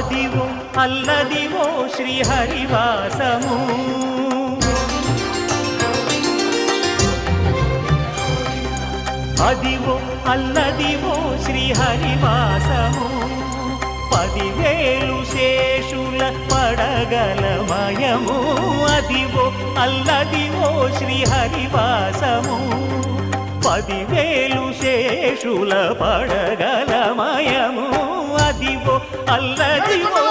Adivo Alladivo శ్రీహరివాసము Adivo Alladivo శ్రీహరివాసము 10,000 శేషుల పడగలమయము Adivo Alladivo శ్రీహరివాసము 10,000 శేషుల పడగలమయము Adivo Alladivo